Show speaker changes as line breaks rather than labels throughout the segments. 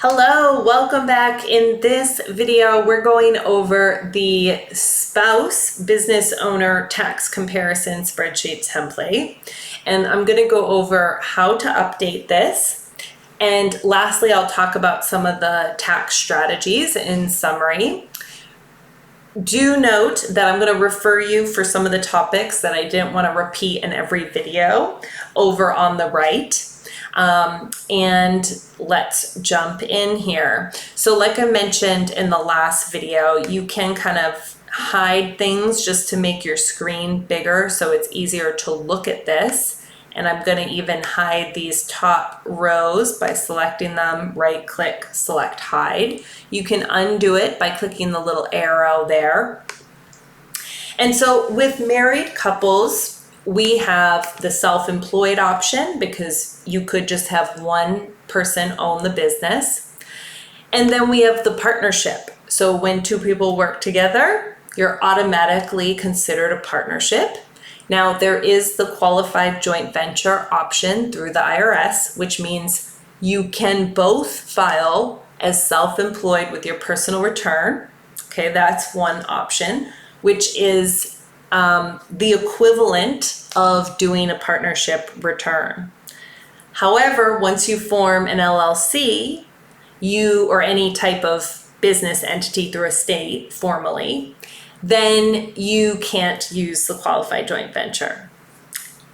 Hello, welcome back. In this video, we're going over the spouse business owner tax comparison spreadsheet template. And I'm going to go over how to update this. And lastly, I'll talk about some of the tax strategies in summary. Do note that I'm going to refer you for some of the topics that I didn't want to repeat in every video over on the right. And let's jump in here. So like I mentioned in the last video, you can kind of hide things just to make your screen bigger so it's easier to look at this. And I'm going to even hide these top rows by selecting them, right click, select hide. You can undo it by clicking the little arrow there. And so with married couples, we have the self-employed option because you could just have one person own the business. And then we have the partnership. So when two people work together, you're automatically considered a partnership. Now there is the qualified joint venture option through the IRS, which means you can both file as self-employed with your personal return. Okay, that's one option, which is the equivalent of doing a partnership return. However, once you form an LLC, or any type of business entity through a state formally, then you can't use the qualified joint venture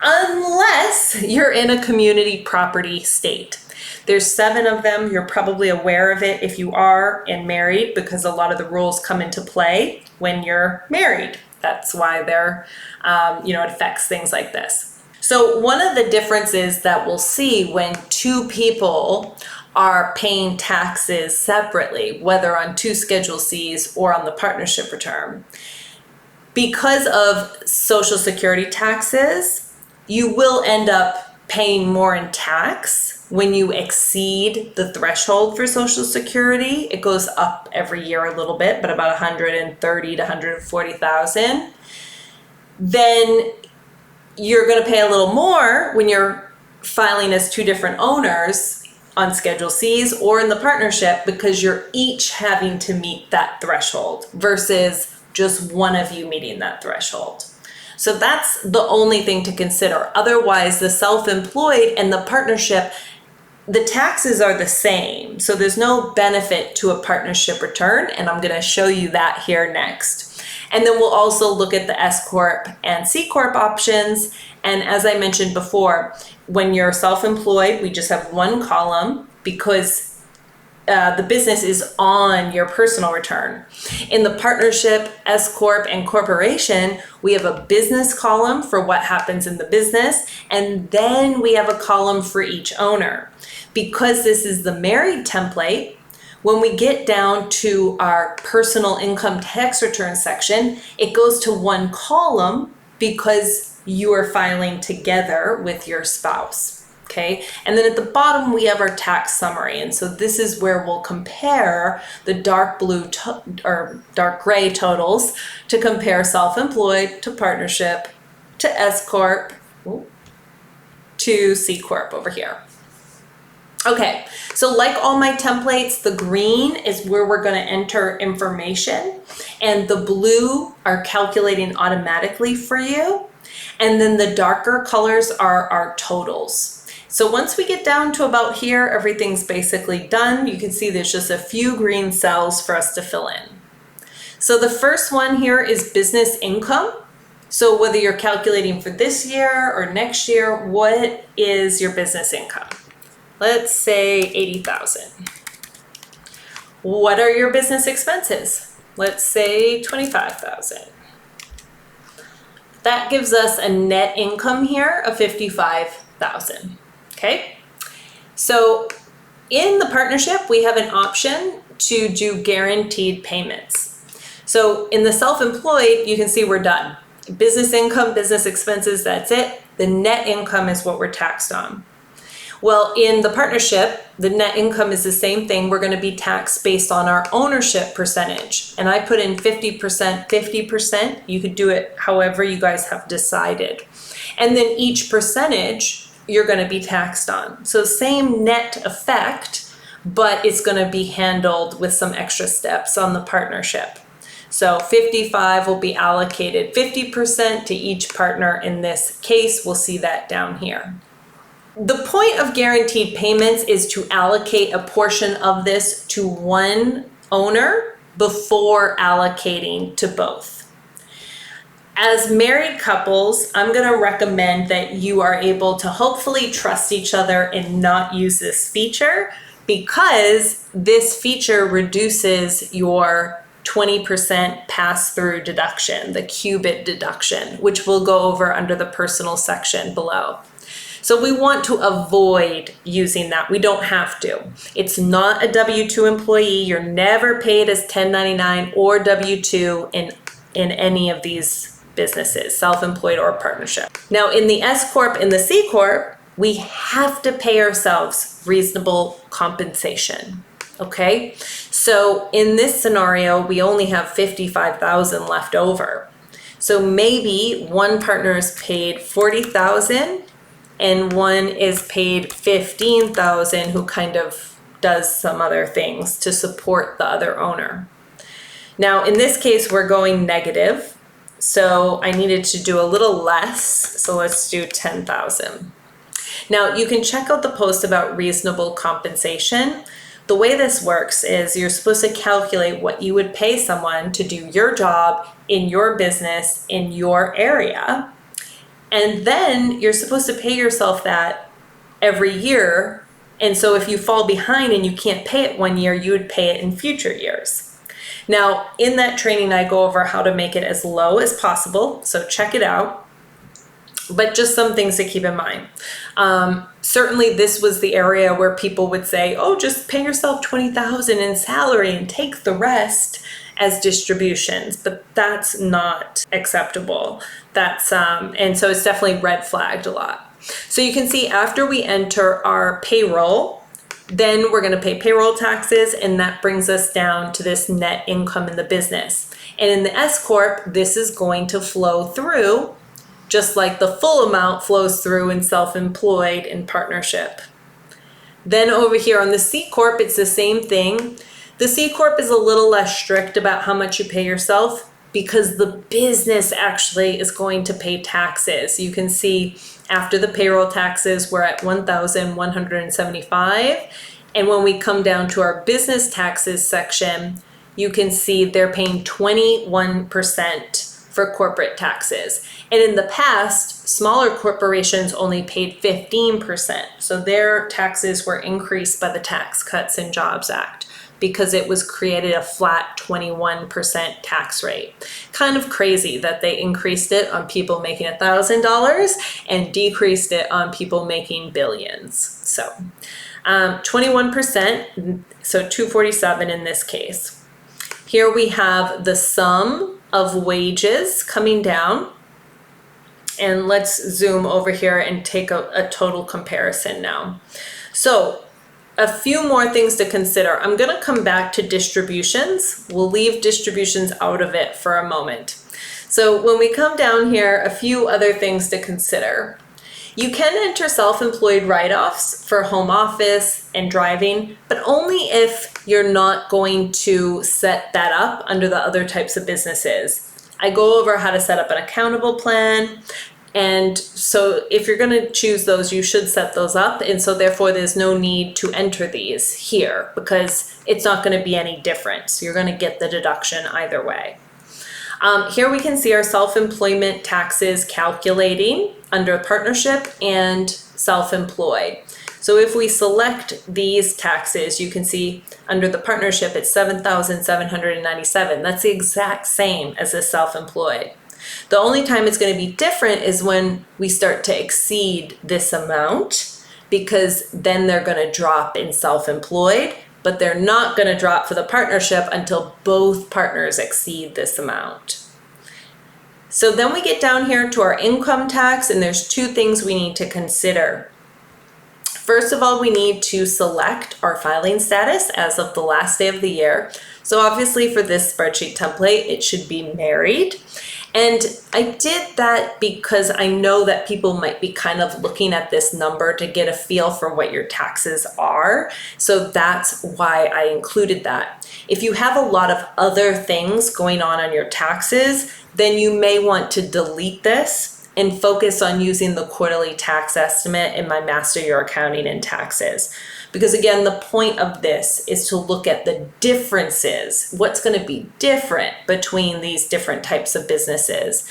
unless you're in a community property state. There's 7 of them. You're probably aware of it if you are and married, because a lot of the rules come into play when you're married. That's why they're, it affects things like this. So one of the differences that we'll see when two people are paying taxes separately, whether on 2 Schedule Cs or on the partnership return, because of Social Security taxes, you will end up paying more in tax when you exceed the threshold for Social Security. It goes up every year a little bit, but about 130 to 140,000. Then you're going to pay a little more when you're filing as 2 different owners on Schedule Cs or in the partnership, because you're each having to meet that threshold versus just one of you meeting that threshold. So that's the only thing to consider. Otherwise, the self-employed and the partnership, the taxes are the same. So there's no benefit to a partnership return, and I'm going to show you that here next. And then we'll also look at the S Corp and C Corp options. And as I mentioned before, when you're self-employed, we just have one column because the business is on your personal return. In the partnership, S Corp, and corporation, we have a business column for what happens in the business, and then we have a column for each owner. Because this is the married template, when we get down to our personal income tax return section, it goes to one column because you are filing together with your spouse. Okay, and then at the bottom we have our tax summary, and so this is where we'll compare the dark blue or dark gray totals to compare self-employed to partnership to S Corp to C Corp over here. Okay, so like all my templates, the green is where we're going to enter information, and the blue are calculating automatically for you, and then the darker colors are our totals. So once we get down to about here, everything's basically done. You can see there's just a few green cells for us to fill in. So the first one here is business income. So whether you're calculating for this year or next year, what is your business income? Let's say 80,000. What are your business expenses? Let's say 25,000. That gives us a net income here of 55,000. Okay, so in the partnership, we have an option to do guaranteed payments. So in the self-employed, you can see we're done. Business income, business expenses, that's it. The net income is what we're taxed on. Well, in the partnership, the net income is the same thing. We're going to be taxed based on our ownership percentage. And I put in 50%, 50%. You could do it however you guys have decided. And then each percentage you're going to be taxed on. So same net effect, but it's going to be handled with some extra steps on the partnership. So 55 will be allocated 50% to each partner in this case. We'll see that down here. The point of guaranteed payments is to allocate a portion of this to one owner before allocating to both. As married couples, I'm going to recommend that you are able to hopefully trust each other and not use this feature, because this feature reduces your 20% pass-through deduction, the QBIT deduction, which we'll go over under the personal section below. So we want to avoid using that. We don't have to. It's not a W-2 employee. You're never paid as 1099 or W-2 in any of these businesses, self-employed or partnership. Now in the S Corp and the C Corp, we have to pay ourselves reasonable compensation. Okay, so in this scenario, we only have $55,000 left over. So maybe one partner is paid $40,000 and one is paid $15,000, who kind of does some other things to support the other owner. Now in this case, we're going negative. So I needed to do a little less. So let's do 10,000. Now you can check out the post about reasonable compensation. The way this works is you're supposed to calculate what you would pay someone to do your job in your business, in your area. And then you're supposed to pay yourself that every year. And so if you fall behind and you can't pay it one year, you would pay it in future years. Now, in that training, I go over how to make it as low as possible. So check it out. But just some things to keep in mind. Certainly this was the area where people would say, oh, just pay yourself $20,000 in salary and take the rest as distributions, but that's not acceptable. And so it's definitely red flagged a lot. So you can see after we enter our payroll, then we're going to pay payroll taxes, and that brings us down to this net income in the business. And in the S Corp, this is going to flow through just like the full amount flows through in self-employed and partnership. Then over here on the C Corp, it's the same thing. The C Corp is a little less strict about how much you pay yourself because the business actually is going to pay taxes. You can see after the payroll taxes, we're at $1,175. And when we come down to our business taxes section, you can see they're paying 21% for corporate taxes. And in the past, smaller corporations only paid 15%. So their taxes were increased by the Tax Cuts and Jobs Act because it was created a flat 21% tax rate. Kind of crazy that they increased it on people making $1,000 and decreased it on people making billions. So 21%, so 247 in this case. Here we have the sum of wages coming down. And let's zoom over here and take a total comparison now. So a few more things to consider. I'm going to come back to distributions. We'll leave distributions out of it for a moment. So when we come down here, a few other things to consider. You can enter self-employed write-offs for home office and driving, but only if you're not going to set that up under the other types of businesses. I go over how to set up an accountable plan. And so if you're going to choose those, you should set those up. And so therefore there's no need to enter these here because it's not going to be any different. So you're going to get the deduction either way. Here we can see our self-employment taxes calculating under partnership and self-employed. So if we select these taxes, you can see under the partnership, it's $7,797. That's the exact same as the self-employed. The only time it's going to be different is when we start to exceed this amount, because then they're going to drop in self-employed, but they're not going to drop for the partnership until both partners exceed this amount. So then we get down here to our income tax, and there's two things we need to consider. First of all, we need to select our filing status as of the last day of the year. So obviously for this spreadsheet template, it should be married. And I did that because I know that people might be kind of looking at this number to get a feel for what your taxes are. So that's why I included that. If you have a lot of other things going on your taxes, then you may want to delete this and focus on using the quarterly tax estimate in my Master Your Accounting and Taxes. Because again, the point of this is to look at the differences, what's going to be different between these different types of businesses.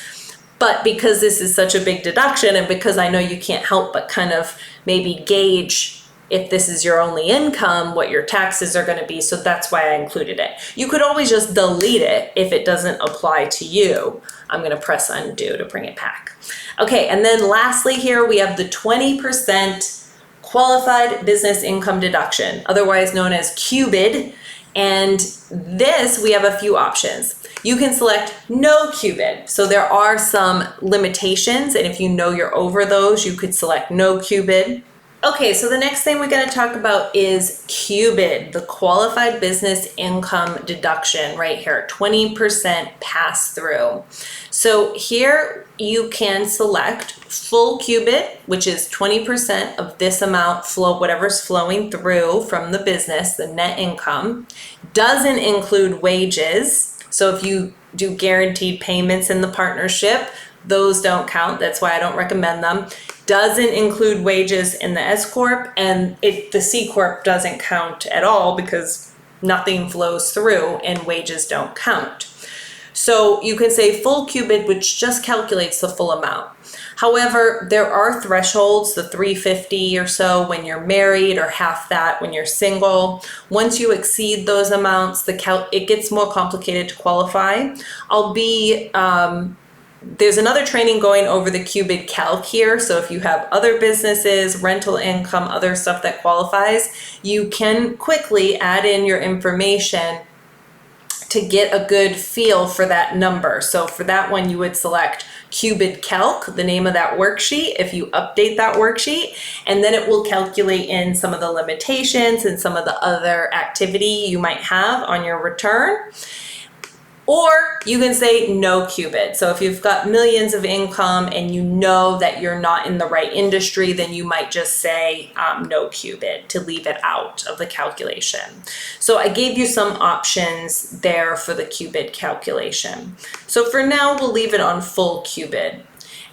But because this is such a big deduction, and because I know you can't help but kind of maybe gauge if this is your only income, what your taxes are going to be. So that's why I included it. You could always just delete it if it doesn't apply to you. I'm going to press undo to bring it back. Okay, and then lastly here we have the 20% qualified business income deduction, otherwise known as QBID. And this, we have a few options. You can select no QBID. So there are some limitations, and if you know you're over those, you could select no QBID. Okay, so the next thing we're going to talk about is QBID, the qualified business income deduction right here, 20% pass through. So here you can select full QBID, which is 20% of this amount flow, whatever's flowing through from the business, the net income. Doesn't include wages. So if you do guaranteed payments in the partnership, those don't count. That's why I don't recommend them. Doesn't include wages in the S Corp, and the C Corp doesn't count at all because nothing flows through and wages don't count. So you can say full QBID, which just calculates the full amount. However, there are thresholds, the $350 or so when you're married, or half that when you're single. Once you exceed those amounts, it gets more complicated to qualify. There's another training going over the QBID calc here. So if you have other businesses, rental income, other stuff that qualifies, you can quickly add in your information to get a good feel for that number. So for that one, you would select QBID Calc, the name of that worksheet, if you update that worksheet, and then it will calculate in some of the limitations and some of the other activity you might have on your return. Or you can say no QBID. So if you've got millions of income and you know that you're not in the right industry, then you might just say no QBID to leave it out of the calculation. So I gave you some options there for the QBID calculation. So for now, we'll leave it on full QBID.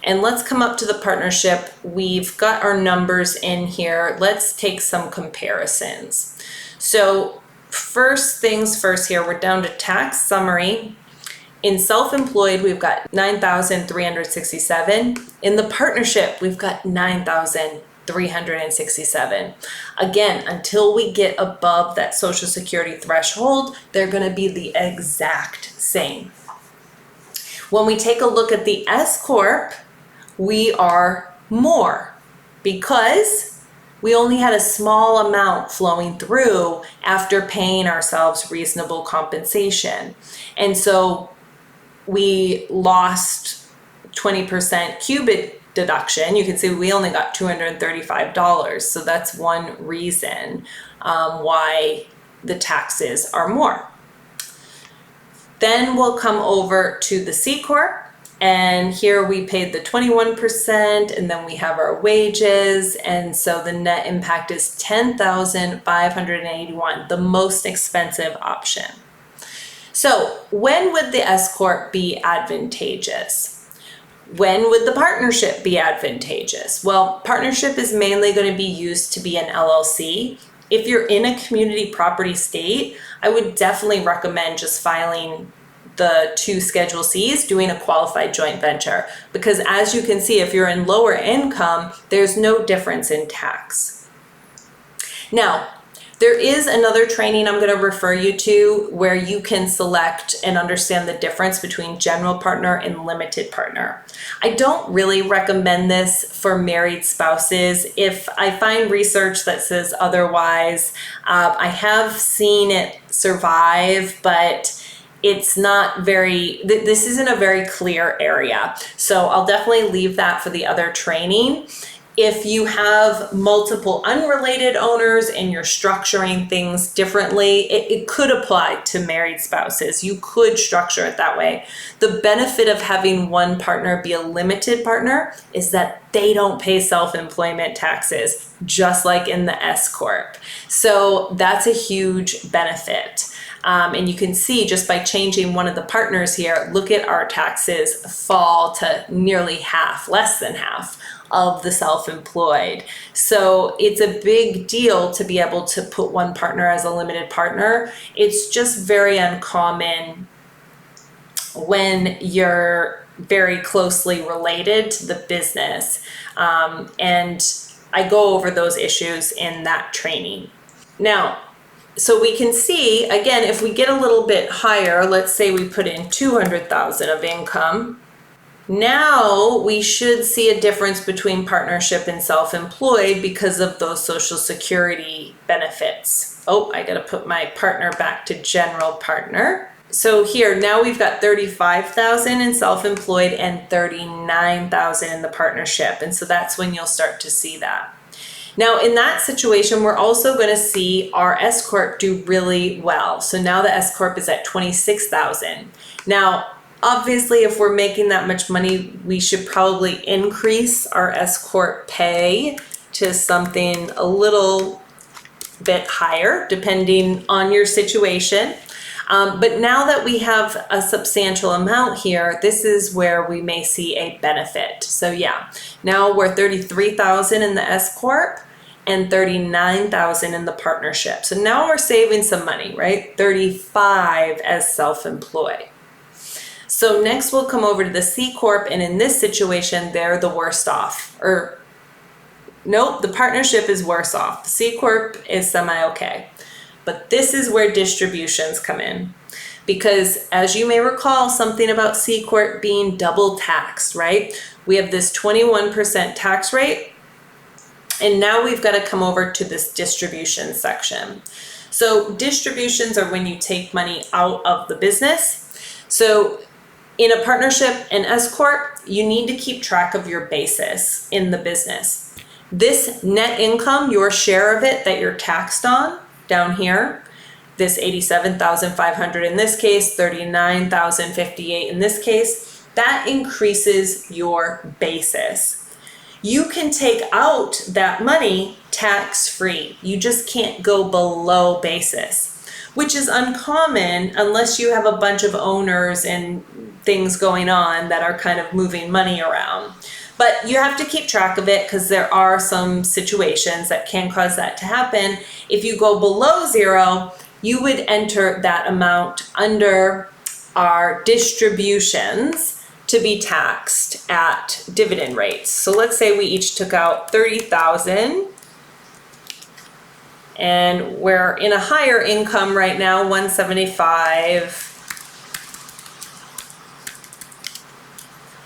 And let's come up to the partnership. We've got our numbers in here. Let's take some comparisons. So first things first here, we're down to tax summary. In self-employed, we've got 9,367. In the partnership, we've got 9,367. Again, until we get above that Social Security threshold, they're going to be the exact same. When we take a look at the S Corp, we are more because we only had a small amount flowing through after paying ourselves reasonable compensation. And so we lost 20% QBID deduction. You can see we only got $235. So that's one reason why the taxes are more. Then we'll come over to the C Corp. And here we paid the 21%, and then we have our wages, and so the net impact is $10,581, the most expensive option. So when would the S Corp be advantageous? When would the partnership be advantageous? Well, partnership is mainly going to be used to be an LLC. If you're in a community property state, I would definitely recommend just filing the 2 Schedule Cs, doing a qualified joint venture. Because as you can see, if you're in lower income, there's no difference in tax. Now, there is another training I'm going to refer you to where you can select and understand the difference between general partner and limited partner. I don't really recommend this for married spouses. If I find research that says otherwise, I have seen it survive, but it's not this isn't a very clear area. So I'll definitely leave that for the other training. If you have multiple unrelated owners and you're structuring things differently, it could apply to married spouses. You could structure it that way. The benefit of having one partner be a limited partner is that they don't pay self-employment taxes, just like in the S Corp. So that's a huge benefit. And you can see just by changing one of the partners here, look at our taxes fall to nearly half, less than half of the self-employed. So it's a big deal to be able to put one partner as a limited partner. It's just very uncommon when you're very closely related to the business. And I go over those issues in that training. Now, so we can see, again, if we get a little bit higher, let's say we put in 200,000 of income, now we should see a difference between partnership and self-employed because of those Social Security benefits. Oh, I gotta put my partner back to general partner. So here, now we've got 35,000 in self-employed and 39,000 in the partnership. And so that's when you'll start to see that. Now, in that situation, we're also going to see our S Corp do really well. So now the S Corp is at 26,000. Now, obviously, if we're making that much money, we should probably increase our S Corp pay to something a little bit higher, depending on your situation. But now that we have a substantial amount here, this is where we may see a benefit. So yeah, now we're 33,000 in the S Corp and 39,000 in the partnership. So now we're saving some money, right? 35 as self-employed. So next we'll come over to the C Corp, and in this situation, they're the worst off. Or nope, the partnership is worse off. The C Corp is semi-okay. But this is where distributions come in. Because as you may recall, something about C Corp being double taxed, right? We have this 21% tax rate, and now we've got to come over to this distribution section. So distributions are when you take money out of the business. So in a partnership and S Corp, you need to keep track of your basis in the business. This net income, your share of it that you're taxed on down here, this 87,500 in this case, 39,058 in this case, that increases your basis. You can take out that money tax-free. You just can't go below basis, which is uncommon unless you have a bunch of owners and things going on that are kind of moving money around. But you have to keep track of it because there are some situations that can cause that to happen. If you go below zero, you would enter that amount under our distributions to be taxed at dividend rates. So let's say we each took out 30,000, and we're in a higher income right now, 175.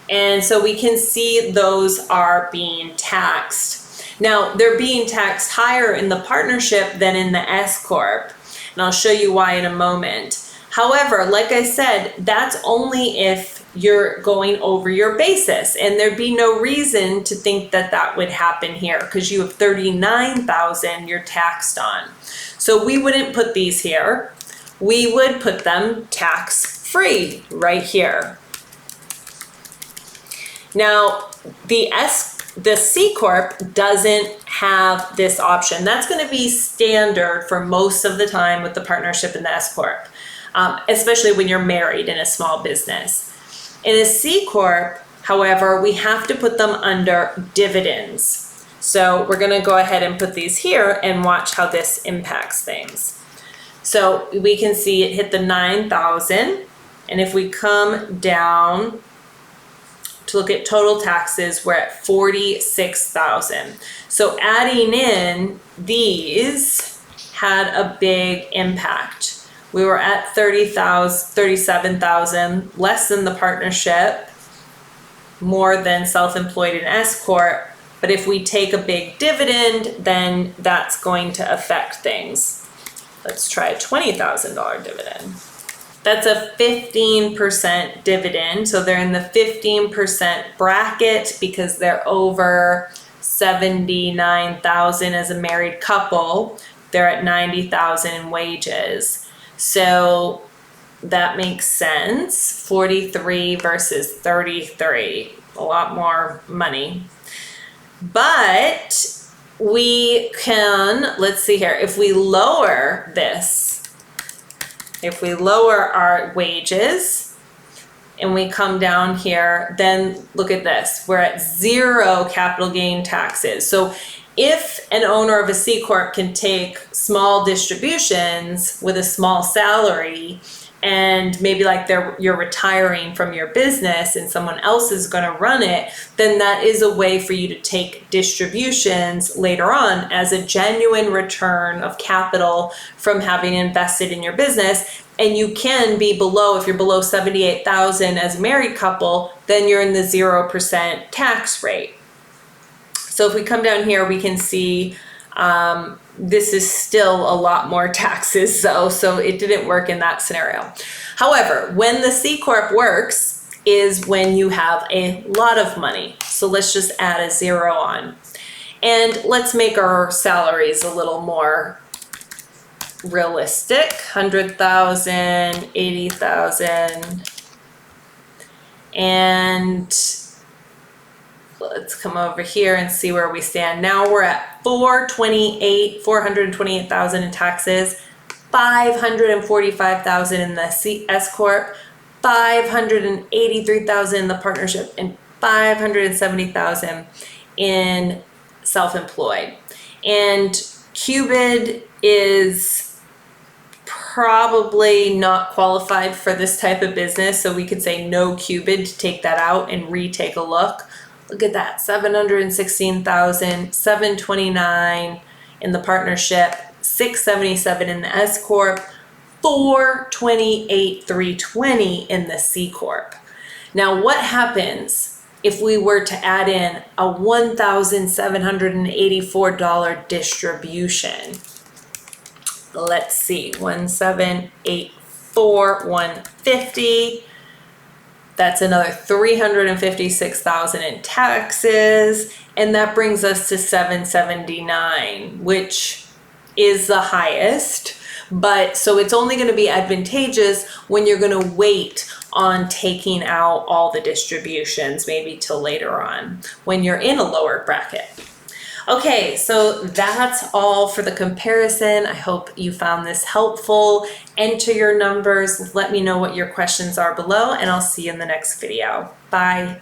And so we can see those are being taxed. Now, they're being taxed higher in the partnership than in the S Corp, and I'll show you why in a moment. However, like I said, that's only if you're going over your basis, and there'd be no reason to think that that would happen here because you have 39,000 you're taxed on. So we wouldn't put these here. We would put them tax-free right here. Now, the C Corp doesn't have this option. That's going to be standard for most of the time with the partnership and the S Corp, especially when you're married in a small business. In a C Corp, however, we have to put them under dividends. So we're going to go ahead and put these here and watch how this impacts things. So we can see it hit the 9,000, and if we come down to look at total taxes, we're at 46,000. So adding in these had a big impact. We were at 37,000, less than the partnership, more than self-employed and S Corp. But if we take a big dividend, then that's going to affect things. Let's try a $20,000 dividend. That's a 15% dividend. So they're in the 15% bracket because they're over $79,000 as a married couple. They're at $90,000 in wages. So that makes sense. 43 versus 33, a lot more money. But we can, let's see here, if we lower this, if we lower our wages and we come down here, then look at this, we're at 0 capital gain taxes. So if an owner of a C Corp can take small distributions with a small salary, and maybe like you're retiring from your business and someone else is going to run it, then that is a way for you to take distributions later on as a genuine return of capital from having invested in your business. And you can be below, if you're below 78,000 as a married couple, then you're in the 0% tax rate. So if we come down here, we can see this is still a lot more taxes, so it didn't work in that scenario. However, when the C Corp works is when you have a lot of money. So let's just add a 0 on. And let's make our salaries a little more realistic. 100,000, 80,000, and let's come over here and see where we stand. Now we're at 428,000 in taxes, 545,000 in the S Corp, 583,000 in the partnership, and 570,000 in self-employed. And Qubid is probably not qualified for this type of business, so we could say no Qubid to take that out and retake a look. Look at that, 716,000, 729 in the partnership, 677 in the S Corp, 428,320 in the C Corp. Now, what happens if we were to add in a $1,784 distribution? Let's see, 1,784, 150. That's another 356,000 in taxes, and that brings us to 779, which is the highest. But so it's only going to be advantageous when you're going to wait on taking out all the distributions, maybe till later on when you're in a lower bracket. Okay, so that's all for the comparison. I hope you found this helpful. Enter your numbers. Let me know what your questions are below, and I'll see you in the next video. Bye.